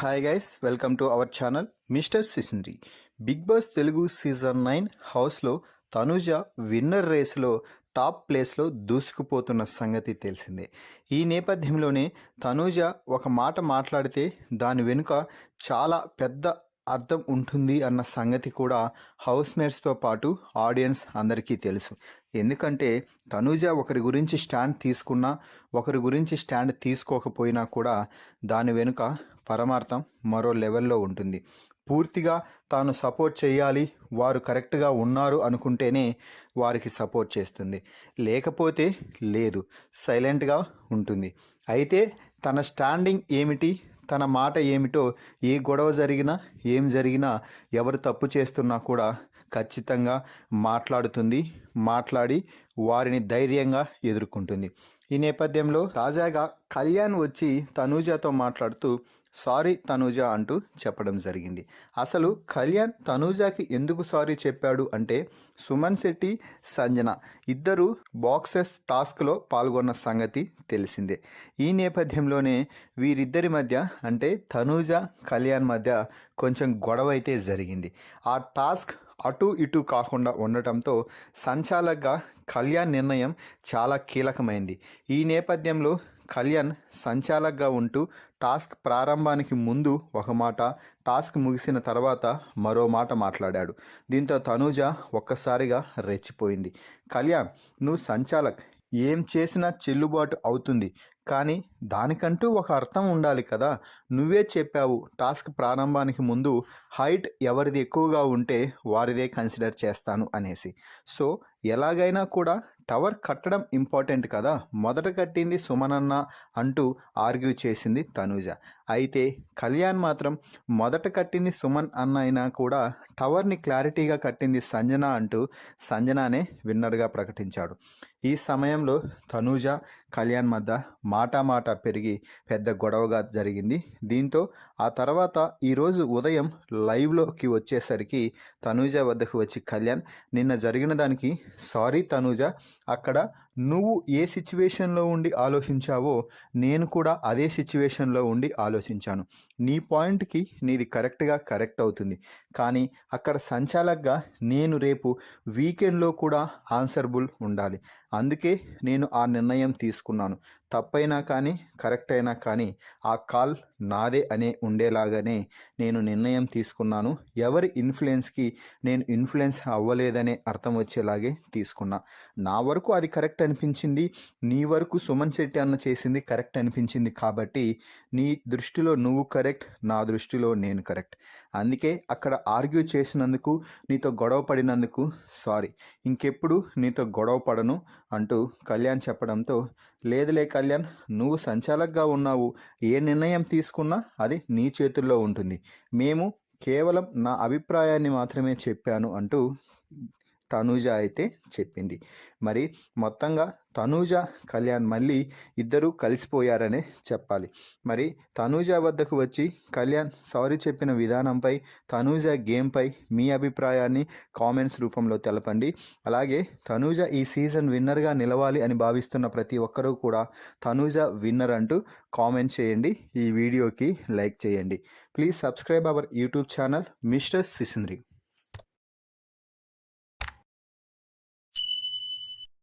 Hi guys, welcome to our channel mister Sisindri. Bigg Boss Telugu season 9 హౌస్లో Tanuja winner రేసులో top ప్లేస్లో దూసుకుపోతున్న సంగతి తెలిసిందే. ఈ నేపథ్యంలోనే తనుజ ఒక మాట మాట్లాడితే దాని వెనుక చాలా పెద్ద అర్థం ఉంటుంది అన్న సంగతి కూడా హౌస్ మేట్స్తో పాటు ఆడియన్స్ అందరికీ తెలుసు. ఎందుకంటే తనుజ ఒకరి గురించి స్టాండ్ తీసుకున్నా, ఒకరి గురించి స్టాండ్ తీసుకోకపోయినా కూడా దాని వెనుక పరమార్థం మరో లెవెల్లో ఉంటుంది. పూర్తిగా తాను సపోర్ట్ చేయాలి, వారు కరెక్ట్గా ఉన్నారు అనుకుంటేనే వారికి సపోర్ట్ చేస్తుంది, లేకపోతే లేదు, సైలెంట్గా ఉంటుంది. అయితే తన స్టాండింగ్ ఏమిటి, తన మాట ఏమిటో, ఏ గొడవ జరిగినా ఏం జరిగినా ఎవరు తప్పు చేస్తున్నా కూడా ఖచ్చితంగా మాట్లాడుతుంది, మాట్లాడి వారిని ధైర్యంగా ఎదుర్కొంటుంది. ఈ నేపథ్యంలో తాజాగా కళ్యాణ్ వచ్చి తనూజతో మాట్లాడుతూ సారీ తనూజ అంటూ చెప్పడం జరిగింది. అసలు కళ్యాణ్ తనూజకి ఎందుకు సారీ చెప్పాడు అంటే, సుమన్ శెట్టి, సంజన ఇద్దరు బాక్సెస్ టాస్క్లో పాల్గొన్న సంగతి తెలిసిందే. ఈ నేపథ్యంలోనే వీరిద్దరి మధ్య అంటే తనూజ కళ్యాణ్ మధ్య కొంచెం గొడవ అయితే జరిగింది. ఆ టాస్క్ అటు ఇటు కాకుండా ఉండటంతో సంచాలకుగా కళ్యాణ్ నిర్ణయం చాలా కీలకమైంది. ఈ నేపథ్యంలో కళ్యాణ్ సంచాలకుగా ఉంటూ టాస్క్ ప్రారంభానికి ముందు ఒక మాట, టాస్క్ ముగిసిన తర్వాత మరో మాట మాట్లాడాడు. దీంతో తనూజ ఒక్కసారిగా రెచ్చిపోయింది. కళ్యాణ్, నువ్వు సంచాలక్, ఏం చేసినా చెల్లుబాటు అవుతుంది, కానీ దానికంటూ ఒక అర్థం ఉండాలి కదా. నువ్వే చెప్పావు టాస్క్ ప్రారంభానికి ముందు హైట్ ఎవరిది ఎక్కువగా ఉంటే వారిదే కన్సిడర్ చేస్తాను అనేసి. సో ఎలాగైనా కూడా టవర్ కట్టడం ఇంపార్టెంట్ కదా, మొదట కట్టింది సుమనన్న అంటూ ఆర్గ్యూ చేసింది తనూజ. అయితే కళ్యాణ్ మాత్రం మొదట కట్టింది సుమన్ అన్న అయినా కూడా టవర్ని క్లారిటీగా కట్టింది సంజన అంటూ సంజనానే విన్నర్గా ప్రకటించాడు. ఈ సమయంలో తనూజ కళ్యాణ్ మధ్య మాట పెరిగి పెద్ద గొడవగా జరిగింది. దీంతో ఆ తర్వాత ఈరోజు ఉదయం లైవ్లోకి వచ్చేసరికి తనూజ వద్దకు వచ్చి కళ్యాణ్, నిన్న జరిగిన దానికి సారీ తనూజ, అక్కడ నువ్వు ఏ సిచ్యువేషన్లో ఉండి ఆలోచించావో నేను కూడా అదే సిచ్యువేషన్లో ఉండి ఆలోచించాను. నీ పాయింట్కి నీది కరెక్ట్ అవుతుంది, కానీ అక్కడ సంచాలకుగా నేను రేపు వీకెండ్లో కూడా ఆన్సరబుల్ ఉండాలి. అందుకే నేను ఆ నిర్ణయం తీసుకున్నాను. తప్పైనా కానీ కరెక్ట్ అయినా కానీ ఆ కాల్ నాదే అనే ఉండేలాగానే నేను నిర్ణయం తీసుకున్నాను. ఎవరి ఇన్ఫ్లుయెన్స్కి నేను ఇన్ఫ్లుయెన్స్ అవ్వలేదనే అర్థం వచ్చేలాగే తీసుకున్నా. నా వరకు అది కరెక్ట్ అనిపించింది, నీ వరకు సుమన్ శెట్టి అన్న చేసింది కరెక్ట్ అనిపించింది కాబట్టి నీ దృష్టిలో నువ్వు కరెక్ట్, నా దృష్టిలో నేను కరెక్ట్. అందుకే అక్కడ ఆర్గ్యూ చేసినందుకు, నీతో గొడవ పడినందుకు సారీ, ఇంకెప్పుడు నీతో గొడవ పడను అంటూ కళ్యాణ్ చెప్పడంతో, లేదులే కళ్యాణ్, నువ్వు సంచాలకుగా ఉన్నావు, ఏ నిర్ణయం తీసుకున్నా అది నీ చేతుల్లో ఉంటుంది, మేము కేవలం నా అభిప్రాయాన్ని మాత్రమే చెప్పాను అంటూ తనూజ అయితే చెప్పింది. మరి మొత్తంగా తనూజ కళ్యాణ్ మళ్ళీ ఇద్దరూ కలిసిపోయారనే చెప్పాలి. మరి తనూజ వద్దకు వచ్చి కళ్యాణ్ సారీ చెప్పిన విధానంపై, తనూజ గేమ్పై మీ అభిప్రాయాన్ని కామెంట్స్ రూపంలో తెలపండి. అలాగే తనూజ ఈ సీజన్ విన్నర్గా నిలవాలి అని భావిస్తున్న ప్రతి ఒక్కరూ కూడా తనూజ విన్నర్ అంటూ కామెంట్ చేయండి. ఈ వీడియోకి లైక్ చేయండి. Please subscribe our YouTube channel mister సిసింద్రి.